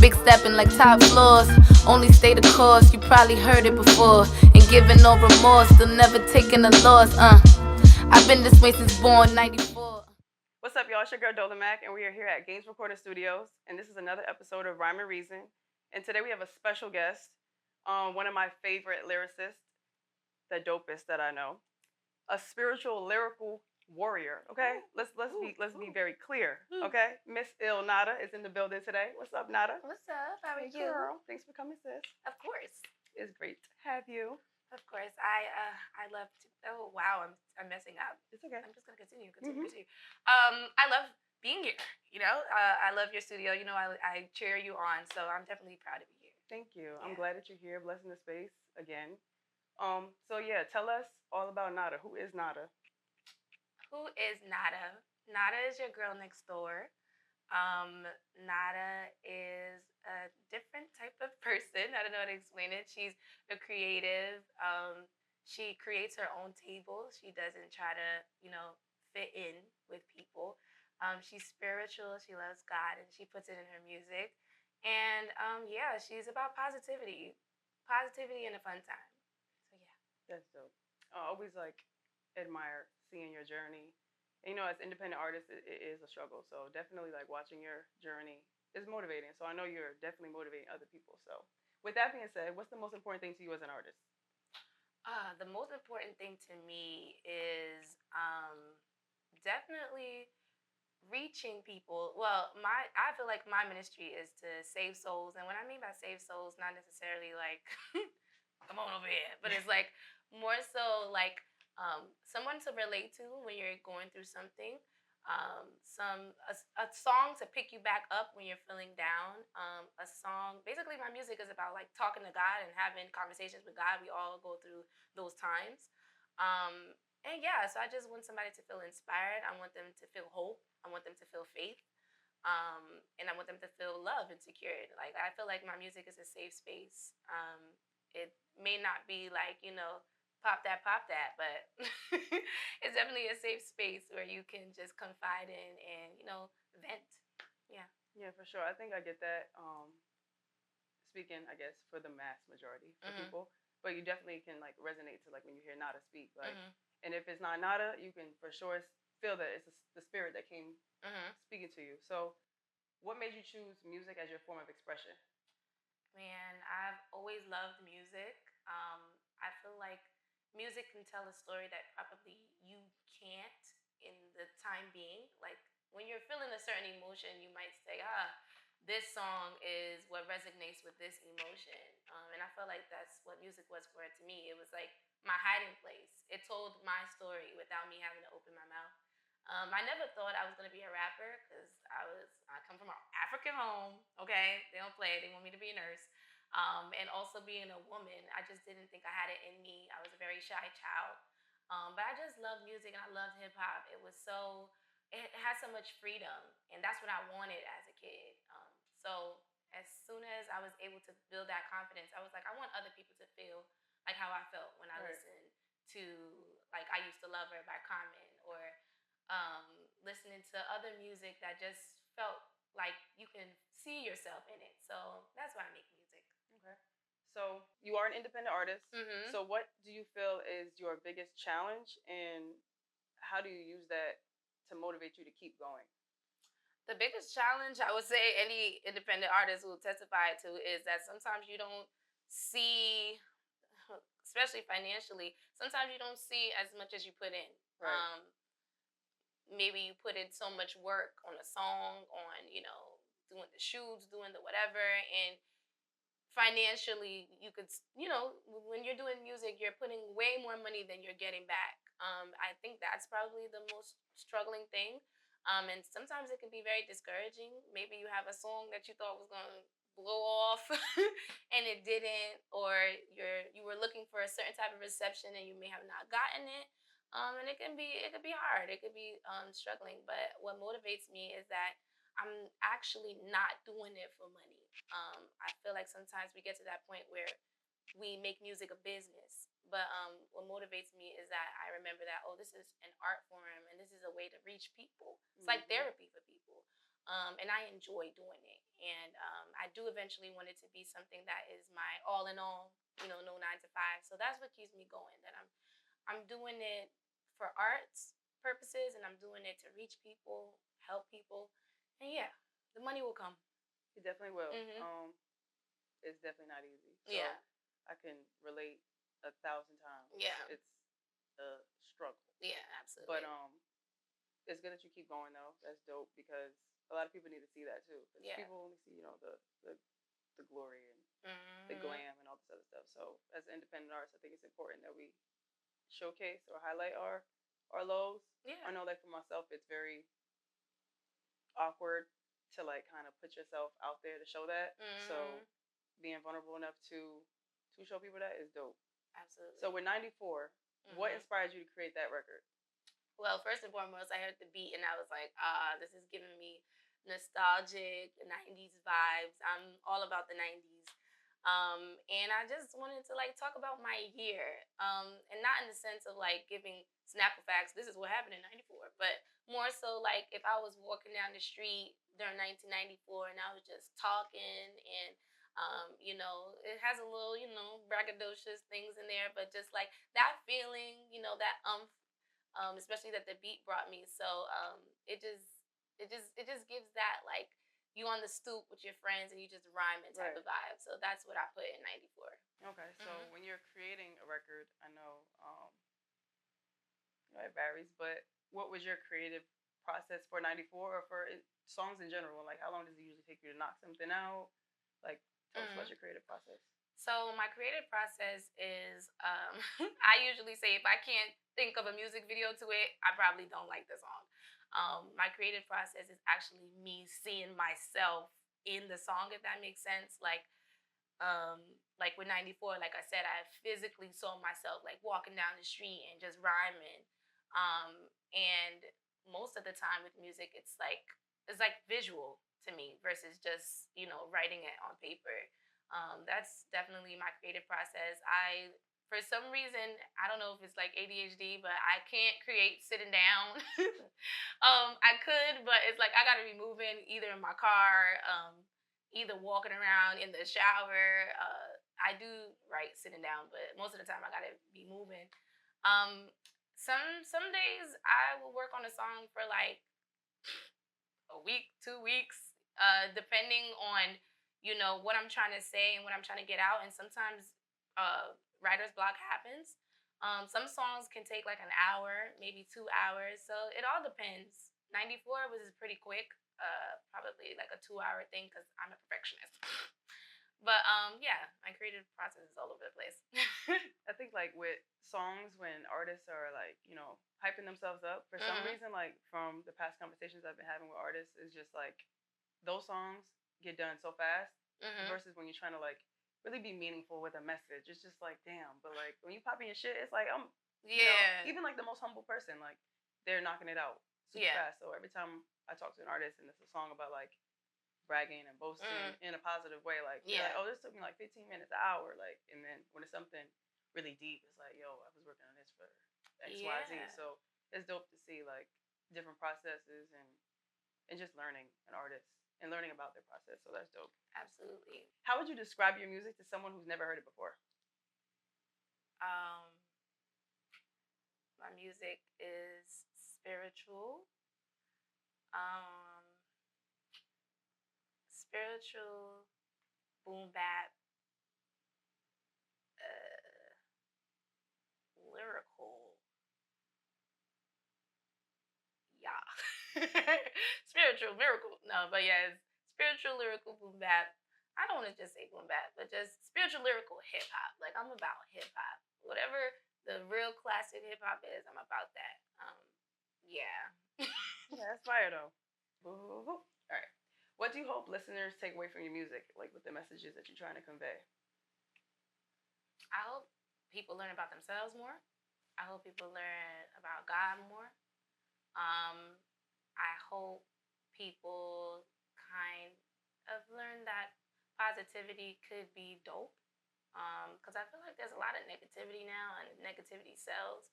Big stepping like top floors. Only stay the course, you probably heard it before. And giving no remorse, still never taking a loss. I've been this way since born, 94. What's up, y'all? It's your girl Dolamac, and we are here at Gainz Recording Studios, and this is another episode of Rhyme and Reason. And today we have a special guest, one of my favorite lyricists, the dopest that I know, a spiritual lyrical warrior. Okay, let's be very clear. Okay, Miss Nata is in the building today. What's up, Nata? What's up? How are Hey, you? girl. Thanks for coming, sis. Of course. It's great to have you. Of course. I love to. Oh wow, I'm messing up. It's okay. I'm just gonna continue. I love being here. I love your studio. I cheer you on, so I'm definitely proud to be here. Thank you. Yeah. I'm glad that you're here, blessing the space again. So yeah, tell us all about Nata. Who is Nata? Who is Nata? Nata is your girl next door. Nata is a different type of person. I don't know how to explain it. She's a creative. She creates her own table. She doesn't try to, fit in with people. She's spiritual. She loves God, and she puts it in her music. And yeah, she's about positivity and a fun time. So yeah. That's dope. I always admire seeing your journey. And, as independent artists, it is a struggle. So definitely watching your journey is motivating. So I know you're definitely motivating other people. So with that being said, what's the most important thing to you as an artist? The most important thing to me is definitely reaching people. Well, I feel like my ministry is to save souls, and what I mean by save souls, not necessarily like come on over here, but it's like more so like someone to relate to when you're going through something. A song to pick you back up when you're feeling down. A song. Basically, my music is about like talking to God and having conversations with God. We all go through those times. And yeah, so I just want somebody to feel inspired. I want them to feel hope. I want them to feel faith. And I want them to feel love and secured. Like I feel like my music is a safe space. It may not be like pop that, but it's definitely a safe space where you can just confide in and vent. Yeah. Yeah, for sure. I think I get that. Speaking, I guess, for the mass majority of people, but you definitely can resonate to when you hear Nata speak. And if it's not Nata, you can for sure feel that it's the spirit that came speaking to you. So, what made you choose music as your form of expression? Man, I've always loved music. I feel like music can tell a story that probably you can't in the time being. Like when you're feeling a certain emotion, you might say, this song is what resonates with this emotion. And I feel like that's what music was for it to me. It was like my hiding place. It told my story without me having to open my mouth. I never thought I was gonna be a rapper because I come from an African home. Okay, they don't play. They want me to be a nurse. And also being a woman, I just didn't think I had it in me. I was a very shy child. But I just love music and I loved hip hop. It had so much freedom, and that's what I wanted as a kid. So as soon as I was able to build that confidence, I was like, I want other people to feel like how I felt when I listened to like I Used to Love Her by Common, or listening to other music that just felt like you can see yourself in it. So that's why I make music. Okay. So you are an independent artist. So what do you feel is your biggest challenge, and how do you use that to motivate you to keep going? The biggest challenge I would say any independent artist will testify to is that sometimes you don't see, especially financially, sometimes you don't see as much as you put in. Right. Maybe you put in so much work on a song, on doing the shoots, doing the whatever, and financially you could when you're doing music, you're putting way more money than you're getting back. I think that's probably the most struggling thing. And sometimes it can be very discouraging. Maybe you have a song that you thought was going to blow off and it didn't, or you were looking for a certain type of reception and you may have not gotten it. And it could be hard. It could be struggling. But what motivates me is that I'm actually not doing it for money. I feel like sometimes we get to that point where we make music a business. But what motivates me is that I remember that, this is an art form and this is a way to reach people. It's like therapy for people. and I enjoy doing it. And I do eventually want it to be something that is my all in all, no 9 to 5. So that's what keeps me going. That I'm doing it for arts purposes, and I'm doing it to reach people, help people, and yeah, the money will come. It definitely will. Mhm. It's definitely not easy. So Yeah. I can relate 1,000 times. Yeah. It's a struggle. Yeah, absolutely. But it's good that you keep going though. That's dope because a lot of people need to see that too. Because Yeah. people only see the glory and the Mhm. glam and all this other stuff. So as independent artists, I think it's important that we showcase or highlight our lows. Yeah. I know like for myself, it's very awkward to like kind of put yourself out there to show that. So Mhm. being vulnerable enough to show people that is dope. Absolutely. So with 94, what inspired you to create that record? Well, first and foremost, I heard the beat and I was like, this is giving me nostalgic 90s vibes. I'm all about the 90s. And I just wanted to like talk about my year. And not in the sense of like giving Snapple facts, this is what happened in 94, but more so like if I was walking down the street during 1994 and I was just talking and it has a little, braggadocious things in there, but just like that feeling, that especially that the beat brought me. So it just gives that like you on the stoop with your friends and you just rhyming type of vibe. So that's what I put in 94. Okay, so when you're creating a record, I know it varies, but what was your creative process for 94 or for songs in general? Like how long does it usually take you to knock something out? Like tell us about your creative process. So my creative process is, I usually say if I can't think of a music video to it, I probably don't like the song. My creative process is actually me seeing myself in the song, if that makes sense. Like with 94, like I said, I physically saw myself like walking down the street and just rhyming. And most of the time with music, it's like visual to me versus just writing it on paper. That's definitely my creative process. For some reason, I don't know if it's like ADHD, but I can't create sitting down. I could, but it's like I gotta be moving either in my car, either walking around in the shower. I do write sitting down, but most of the time I gotta be moving. Um, some days I will work on a song for like a week, 2 weeks, depending on what I'm trying to say and what I'm trying to get out. And sometimes writer's block happens. Some songs can take like an hour, maybe 2 hours. So it all depends. 94 was pretty quick, probably like a 2 hour thing because I'm a perfectionist. But yeah, my creative process is all over the place. I think like with songs when artists are like, hyping themselves up for some reason, like from the past conversations I've been having with artists, is just like those songs get done so fast versus when you're trying to like really be meaningful with a message. It's just like, damn, but like when you pop in your shit, it's like even like the most humble person, like they're knocking it out super fast. So every time I talk to an artist and it's a song about like bragging and boasting in a positive way, like like, oh, this took me like 15 minutes, an hour, like, and then when it's something really deep, it's like, yo, I was working on this for XYZ. So it's dope to see like different processes and just learning an artist and learning about their process. So that's dope. Absolutely. How would you describe your music to someone who's never heard it before? My music is spiritual. Spiritual, boom bap, lyrical. Yeah. Spiritual, miracle. No, but yeah, it's spiritual, lyrical, boom bap. I don't want to just say boom bap, but just spiritual, lyrical, hip hop. Like I'm about hip hop. Whatever the real classic hip hop is, I'm about that. Yeah. Yeah, that's fire though. All right. What do you hope listeners take away from your music, like with the messages that you're trying to convey? I hope people learn about themselves more. I hope people learn about God more. I hope people kind of learn that positivity could be dope. Because I feel like there's a lot of negativity now, and negativity sells.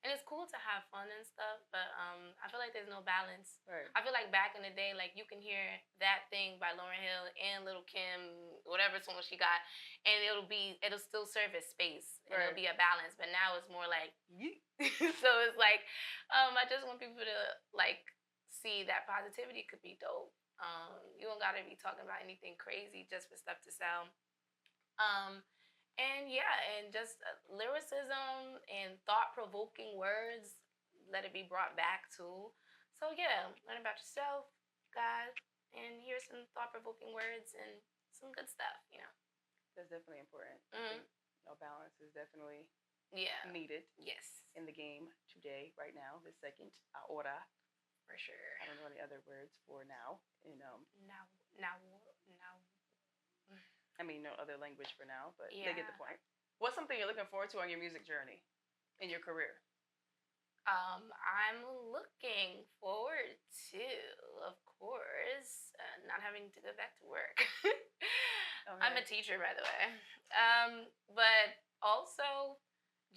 And it's cool to have fun and stuff, but I feel like there's no balance. Right. I feel like back in the day, like you can hear That Thing by Lauryn Hill and Lil' Kim, whatever song she got, and it'll still serve as space and it'll be a balance. But now it's more like yeet. So it's like I just want people to like see that positivity could be dope. You don't gotta be talking about anything crazy just for stuff to sell. And yeah, and just lyricism and thought-provoking words, let it be brought back to. So yeah, learn about yourself, guys, and here's some thought-provoking words and some good stuff, you know. That's definitely important. I think, balance is definitely needed. Yes. In the game today, right now, the second ahora. For sure. I don't know any other words for now. And now. I mean, no other language for now, but they get the point. What's something you're looking forward to on your music journey, in your career? I'm looking forward to, of course, not having to go back to work. Okay. I'm a teacher, by the way. But also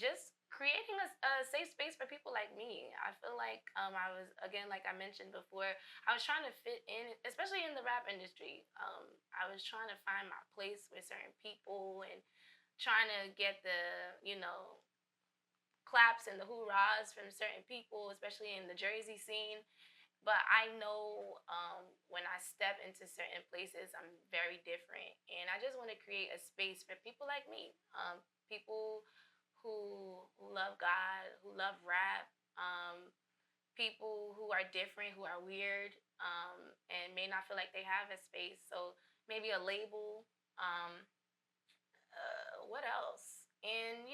just creating a safe space for people like me. I feel like I was, again, like I mentioned before, I was trying to fit in, especially in the rap industry. I was trying to find my place with certain people and trying to get the, claps and the hoorahs from certain people, especially in the Jersey scene. But I know when I step into certain places, I'm very different. And I just want to create a space for people like me, people who love God, who love rap, people who are different, who are weird, and may not feel like they have a space. So maybe a label. What else? And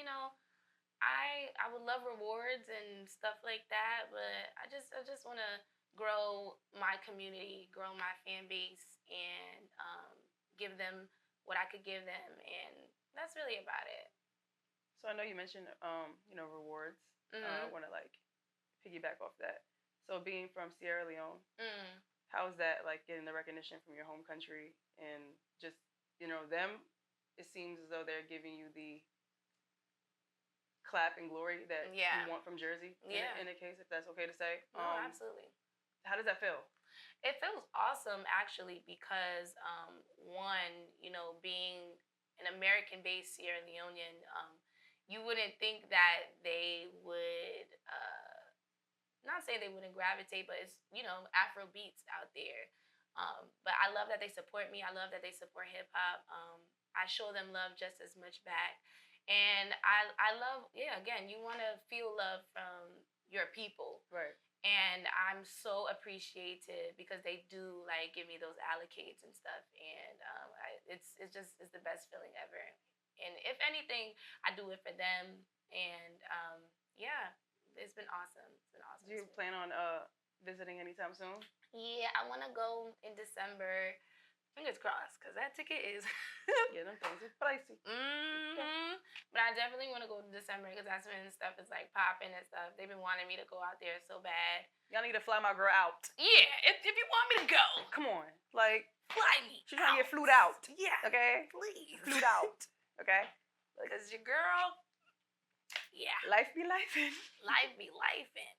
I would love rewards and stuff like that, but I just want to grow my community, grow my fan base, and give them what I could give them, and that's really about it. So I know you mentioned rewards. I want to piggyback off that. So being from Sierra Leone, how is that like getting the recognition from your home country and just them? It seems as though they're giving you the clap and glory that you want from Jersey. In a case, if that's okay to say. No, absolutely. How does that feel? It feels awesome, actually, because one, being an American-based Sierra Leonean, you wouldn't think that they would, not say they wouldn't gravitate, but it's, Afro beats out there. But I love that they support me. I love that they support hip-hop. I show them love just as much back. And I love, again, you want to feel love from your people. Right. And I'm so appreciated because they do give me those allocates and stuff, and it's the best feeling ever. And if anything, I do it for them, and it's been awesome. It's been awesome. Do you plan on visiting anytime soon? Yeah, I want to go in December. Fingers crossed, because that ticket is them things are pricey. But I definitely want to go to December because that's when stuff is popping and stuff. They've been wanting me to go out there so bad. Y'all need to fly my girl out. Yeah, if you want me to go, come on, fly me. She's trying to get flued out. Yeah, okay, please, flued out. Okay, because your girl. Yeah, life be lifing. Life be lifing.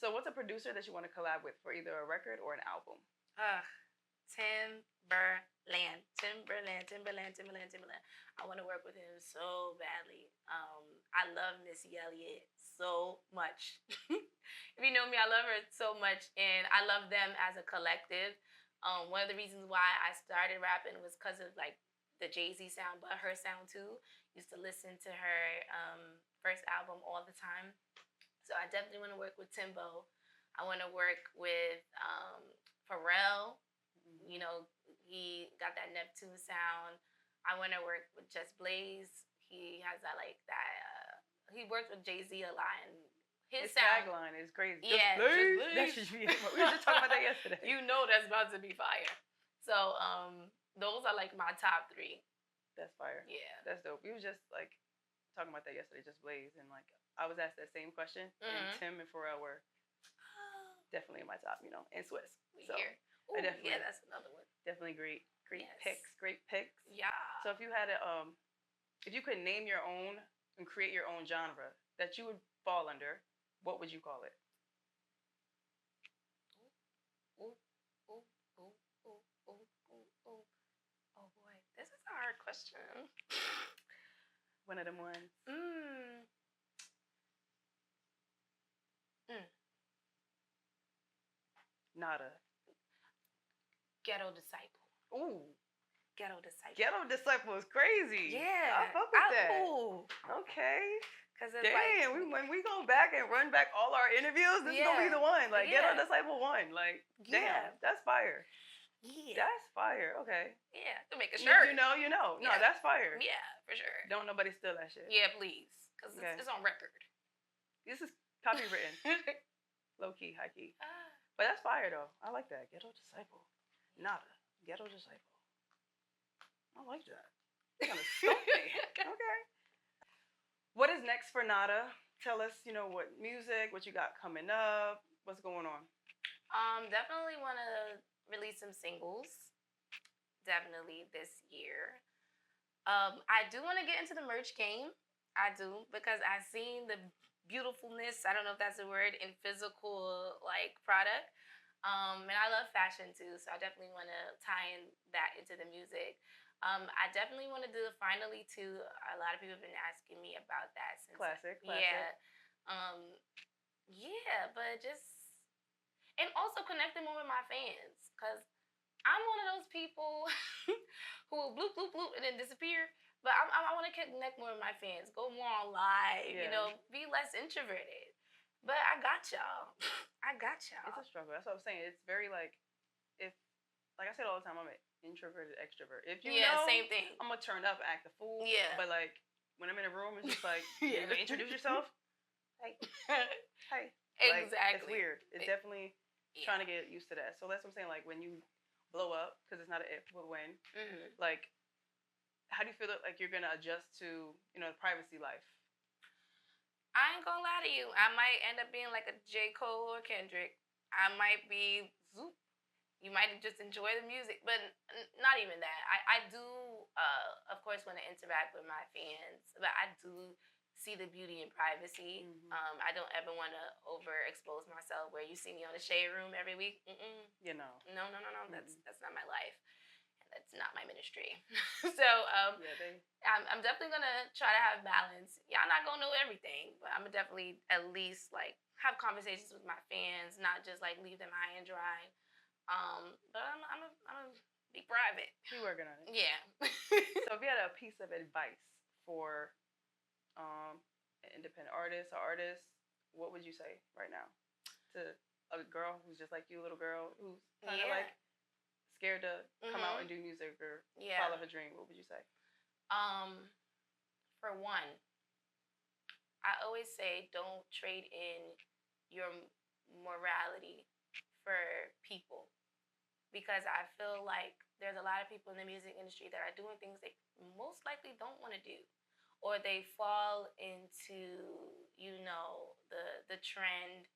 So, what's a producer that you want to collab with for either a record or an album? Timberland. I want to work with him so badly. I love Missy Elliott so much. If you know me, I love her so much, and I love them as a collective. One of the reasons why I started rapping was because of the Jay-Z sound, but her sound too. Used to listen to her first album all the time. So I definitely want to work with Timbo. I want to work with Pharrell. He got that Neptune sound. I want to work with Just Blaze. He has that he worked with Jay-Z a lot, and his sound, tagline is crazy. Yeah, Just Blaze. We were just talking about that yesterday. That's about to be fire. So those are my top 3. That's fire. Yeah, that's dope. We was just talking about that yesterday, Just Blaze, and I was asked that same question, and Tim and Pharrell were definitely in my top, and Swiss. So ooh, that's another one. Definitely great picks. Yeah. So if you had if you could name your own and create your own genre that you would fall under, what would you call it? Ooh, ooh, ooh, ooh, ooh, ooh, ooh. Oh boy, this is a hard question. One of them ones. Nata. Ghetto disciple. Ooh. Ghetto disciple. Ghetto disciple is crazy. Yeah. I fuck with that. Ooh. Okay. Cause it's damn, when we go back and run back all our interviews, this is gonna be the one. Like Ghetto Disciple 1. Like, damn, that's fire. Yeah. That's fire. Okay. Yeah. To make a shirt. You know. No, that's fire. Yeah, for sure. Don't nobody steal that shit. Yeah, please. Because it's on record. This is copywritten. Low key, high key. But that's fire though. I like that. Ghetto Disciple. Nata. Ghetto Disciple. I like that. Kind of stumpy. Okay. What is next for Nata? Tell us, what music, what you got coming up, what's going on? Definitely want to release some singles. Definitely this year. I do want to get into the merch game. I do, because I've seen the beautifulness, I don't know if that's a word, in physical product. And I love fashion too, so I definitely want to tie in that into the music. I definitely want to do the finally too. A lot of people have been asking me about that since. Classic. Yeah. Yeah, but and also connecting more with my fans, because I'm one of those people who will bloop, bloop, bloop, and then disappear. But I want to connect more with my fans, go more on live, be less introverted. But I got y'all. It's a struggle. That's what I'm saying. It's very like I said all the time, I'm an introverted extrovert. If you know, same thing. I'm gonna turn up, act a fool. Yeah. But when I'm in a room, it's just like, you introduce yourself. Hey. Exactly. It's weird. It's definitely trying to get used to that. So that's what I'm saying. When you blow up, because it's not an if, but when. Mm-hmm. How do you feel that you're gonna adjust to the privacy life? I ain't gonna lie to you. I might end up being like a J. Cole or Kendrick. I might be zoop. You might just enjoy the music, but not even that. I do, of course, want to interact with my fans, but I do see the beauty in privacy. Mm-hmm. I don't ever want to overexpose myself where you see me on the Shade Room every week. Mm-mm. No. Mm-hmm. That's not my life. That's not my ministry. So I'm definitely going to try to have balance. Y'all not going to know everything, but I'm going to definitely at least have conversations with my fans, not just leave them high and dry. But I'm a be private. You're working on it. Yeah. So if you had a piece of advice for an independent artist or artist, what would you say right now to a girl who's just like you, a little girl who's kind of scared to come out and do music or follow her dream? What would you say? For one, I always say don't trade in your morality for people. Because I feel like there's a lot of people in the music industry that are doing things they most likely don't want to do. Or they fall into, the trend.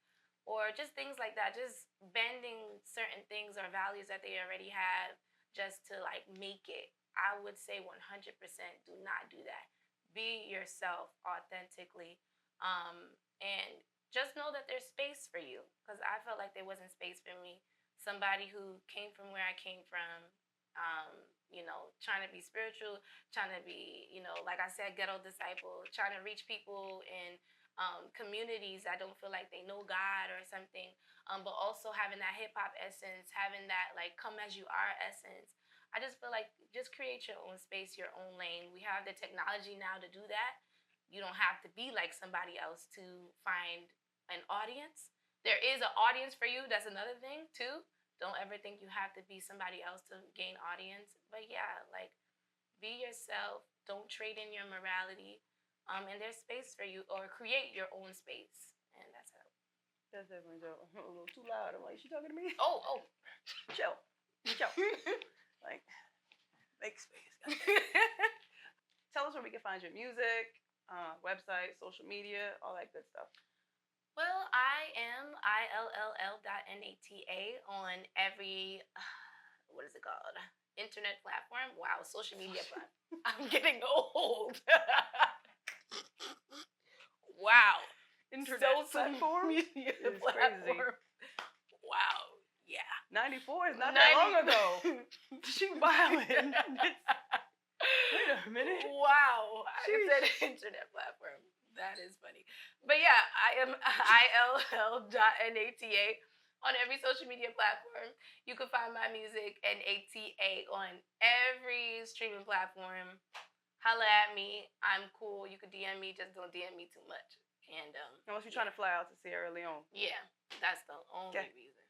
Or just things like that. Just bending certain things or values that they already have just to make it. I would say 100% do not do that. Be yourself authentically. And just know that there's space for you. Because I felt like there wasn't space for me. Somebody who came from where I came from, trying to be spiritual, trying to be, like I said, ghetto disciple, trying to reach people in communities that don't feel like they know God or something, but also having that hip-hop essence, having that come as you are essence. I just feel like just create your own space, your own lane. We have the technology now to do that. You don't have to be like somebody else to find an audience. There is an audience for you. That's another thing, too. Don't ever think you have to be somebody else to gain audience. But yeah, be yourself. Don't trade in your morality. And there's space for you, or create your own space. And that's it. That's definitely dope. I'm a little too loud. I'm like, she talking to me? Oh. Chill. Make space. Tell us where we can find your music, website, social media, all that good stuff. Well, I am ILLL.NATA on every, what is it called? Internet platform? Wow, social media platform. I'm getting old. Wow. internet platform media is platform. crazy. Wow. Yeah. 94 is not that long ago. She wildin'. Wait a minute. Wow. I said internet platform. That is funny. But yeah, I am ILL.NATA on every social media platform. You can find my music and ATA on every streaming platform. Holla at me. I'm cool. You could DM me. Just don't DM me too much. And unless you're trying to fly out to Sierra Leone. Yeah, that's the only reason.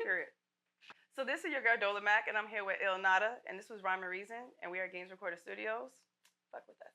Period. So this is your girl Dola Mac, and I'm here with Nata, and this was Rhyme and Reason, and we are at Gainz Recorded Studios. Fuck with us.